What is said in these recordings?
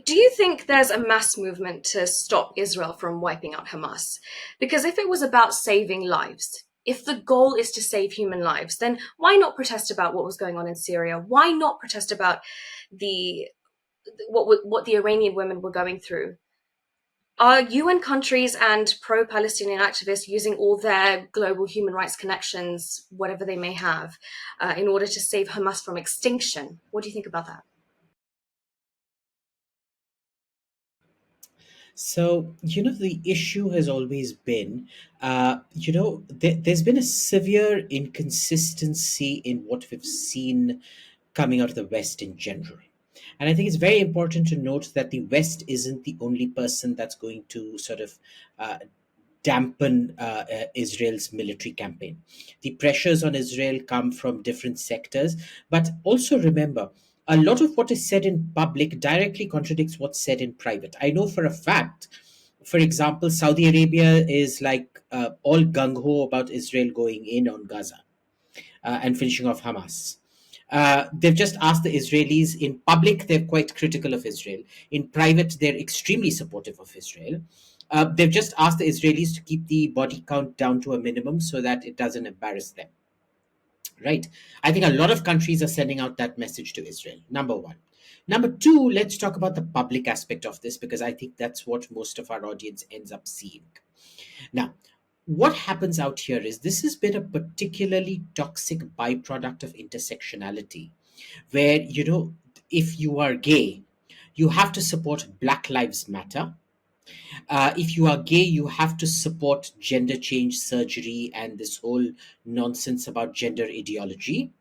Do you think there's a mass movement to stop Israel from wiping out Hamas? Because if it was about saving lives, if the goal is to save human lives, then why not protest about what was going on in Syria? Why not protest about the what the Iranian women were going through? Are UN countries and pro-Palestinian activists using all their global human rights connections, whatever they may have, in order to save Hamas from extinction? What do you think about that? So, the issue has always been, there's been a severe inconsistency in what we've seen coming out of the West in general. And I think it's very important to note that the West isn't the only person that's going to sort of uh, dampen Israel's military campaign. The pressures on Israel come from different sectors, but also remember, a lot of what is said in public directly contradicts what's said in private. I know for a fact, for example, Saudi Arabia is like all gung ho about Israel going in on Gaza and finishing off Hamas. They've just asked the Israelis in public, they're quite critical of Israel. In private, they're extremely supportive of Israel. They've just asked the Israelis to keep the body count down to a minimum so that it doesn't embarrass them. Right? I think a lot of countries are sending out that message to Israel. Number one. Number two, let's talk about the public aspect of this because I think that's what most of our audience ends up seeing. Now, what happens out here is this has been a particularly toxic byproduct of intersectionality, where, if you are gay, you have to support Black Lives Matter. If you are gay, you have to support gender change surgery and this whole nonsense about gender ideology.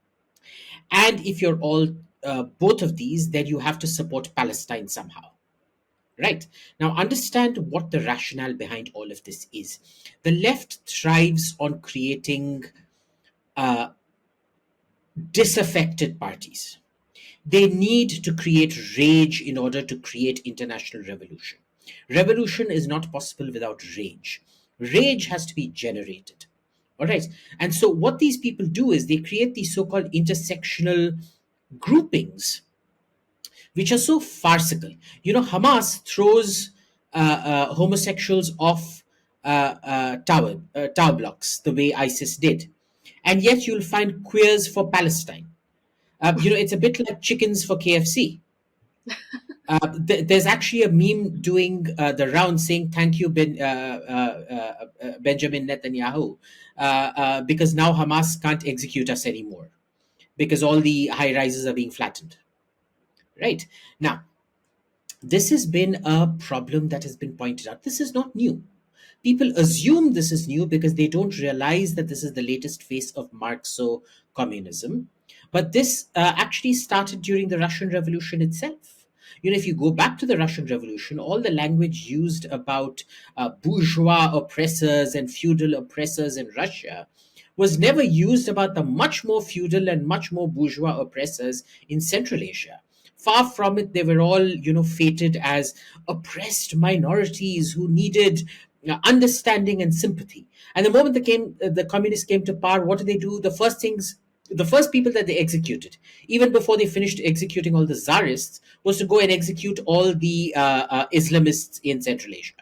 And if you're all both of these, then you have to support Palestine somehow. Right. Now, understand what the rationale behind all of this is. The left thrives on creating uh, disaffected parties. They need to create rage in order to create international revolution. Revolution is not possible without rage. Rage has to be generated. All right. And so, what these people do is they create these so called intersectional groupings which are so farcical. Hamas throws homosexuals off tower blocks the way ISIS did, and yet you'll find queers for Palestine. It's a bit like chickens for KFC. There's actually a meme doing the round saying thank you Benjamin Netanyahu because now Hamas can't execute us anymore because all the high rises are being flattened. Right now, this has been a problem that has been pointed out. This is not new. People assume this is new because they don't realize that this is the latest phase of Marxo communism. But this actually started during the Russian Revolution itself. If you go back to the Russian Revolution, all the language used about bourgeois oppressors and feudal oppressors in Russia was never used about the much more feudal and much more bourgeois oppressors in Central Asia. Far from it, they were all, fated as oppressed minorities who needed understanding and sympathy. And the moment the communists came to power, what did they do? The first people that they executed, even before they finished executing all the czarists, was to go and execute all the Islamists in Central Asia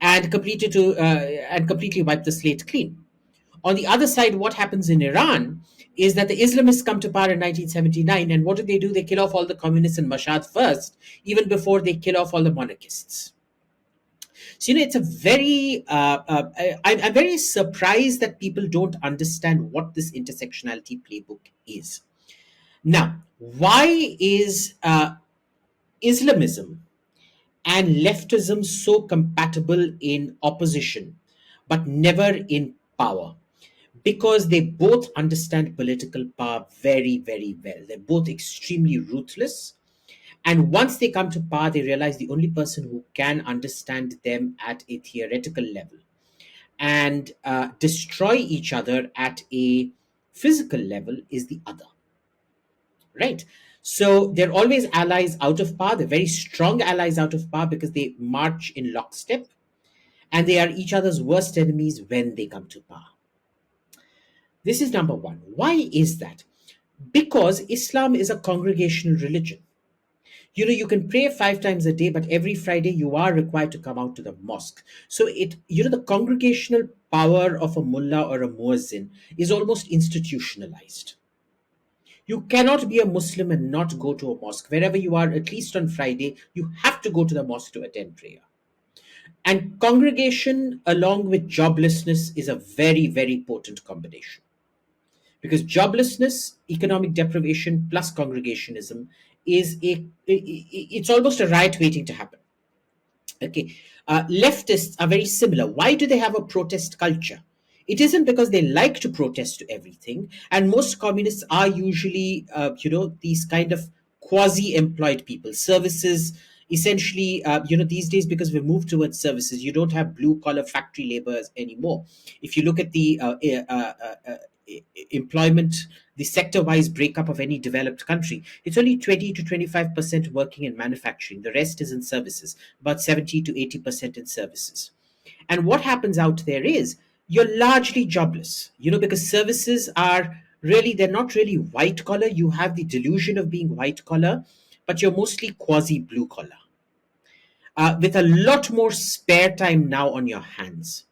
and completely wipe the slate clean. On the other side, what happens in Iran is that the Islamists come to power in 1979, and what do? They kill off all the communists in Mashhad first, even before they kill off all the monarchists. So, it's a very, I'm very surprised that people don't understand what this intersectionality playbook is. Now, why is Islamism and leftism so compatible in opposition, but never in power? Because they both understand political power very, very well. They're both extremely ruthless. And once they come to power, they realize the only person who can understand them at a theoretical level and destroy each other at a physical level is the other. Right? So they're always allies out of power. They're very strong allies out of power because they march in lockstep and they are each other's worst enemies when they come to power. This is number one. Why is that? Because Islam is a congregational religion. You can pray 5 times a day, but every Friday you are required to come out to the mosque. So the congregational power of a mullah or a muezzin is almost institutionalized. You cannot be a Muslim and not go to a mosque. Wherever you are, at least on Friday, you have to go to the mosque to attend prayer. And congregation, along with joblessness, is a very, very potent combination. Because joblessness, economic deprivation, plus congregationism it's almost a riot waiting to happen. Okay. Leftists are very similar. Why do they have a protest culture? It isn't because they like to protest to everything. And most communists are usually, these kind of quasi-employed people. Services, essentially, these days, because we've moved towards services, you don't have blue-collar factory laborers anymore. If you look at the employment, the sector-wise breakup of any developed country, it's only 20 to 25% working in manufacturing. The rest is in services, about 70 to 80% in services. And what happens out there is you're largely jobless, because services are really, they're not really white collar. You have the delusion of being white collar, but you're mostly quasi blue collar, with a lot more spare time now on your hands.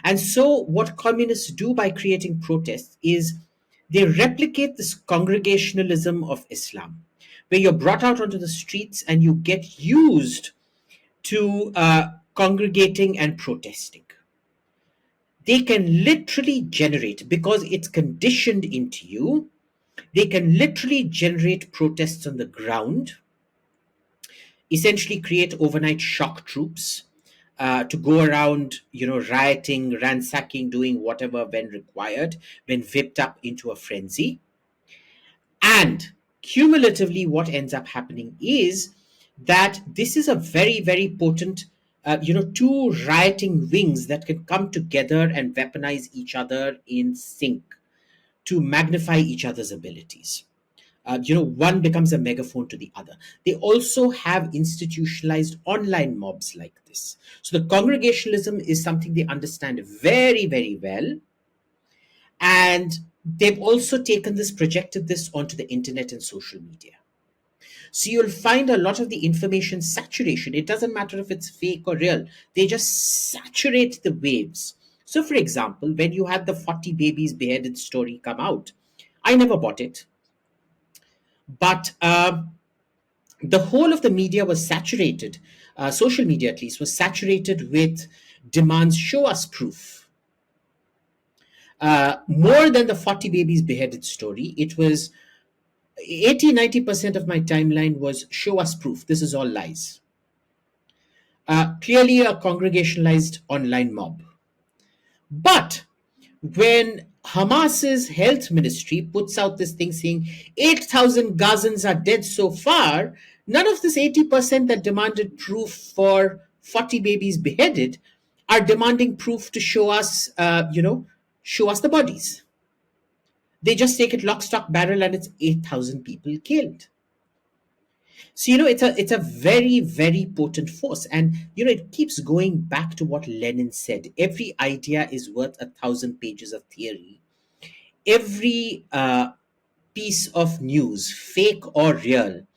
And so, what communists do by creating protests is they replicate this congregationalism of Islam, where you're brought out onto the streets and you get used to congregating and protesting. They can literally generate, because it's conditioned into you, they can literally generate protests on the ground, essentially create overnight shock troops to go around, rioting, ransacking, doing whatever when required, when whipped up into a frenzy. And cumulatively, what ends up happening is that this is a very, very potent, two rioting wings that can come together and weaponize each other in sync to magnify each other's abilities. One becomes a megaphone to the other. They also have institutionalized online mobs like this. So the congregationalism is something they understand very, very well. And they've also taken this, projected this onto the internet and social media. So you'll find a lot of the information saturation. It doesn't matter if it's fake or real. They just saturate the waves. So, for example, when you had the 40 babies beheaded story come out, I never bought it. But the whole of the media was saturated, social media at least, was saturated with demands, show us proof. More than the 40 babies beheaded story, it was 80-90% of my timeline was show us proof. This is all lies. Clearly a congregationalized online mob. But when Hamas's health ministry puts out this thing saying 8,000 Gazans are dead so far, none of this 80% that demanded proof for 40 babies beheaded are demanding proof to show us, show us the bodies. They just take it lock, stock, barrel, and it's 8,000 people killed. So it's a very, very potent force, and it keeps going back to what Lenin said: every idea is worth 1,000 pages of theory. Every piece of news, fake or real,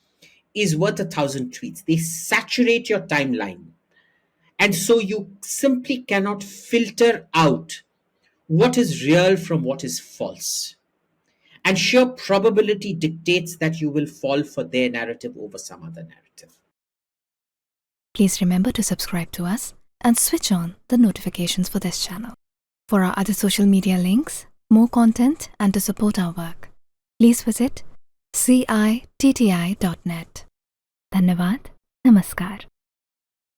is worth 1,000 tweets. They saturate your timeline, and so you simply cannot filter out what is real from what is false. And sheer probability dictates that you will fall for their narrative over some other narrative. Please remember to subscribe to us and switch on the notifications for this channel. For our other social media links, more content, and to support our work, please visit citti.net. Dhanyavad. Namaskar.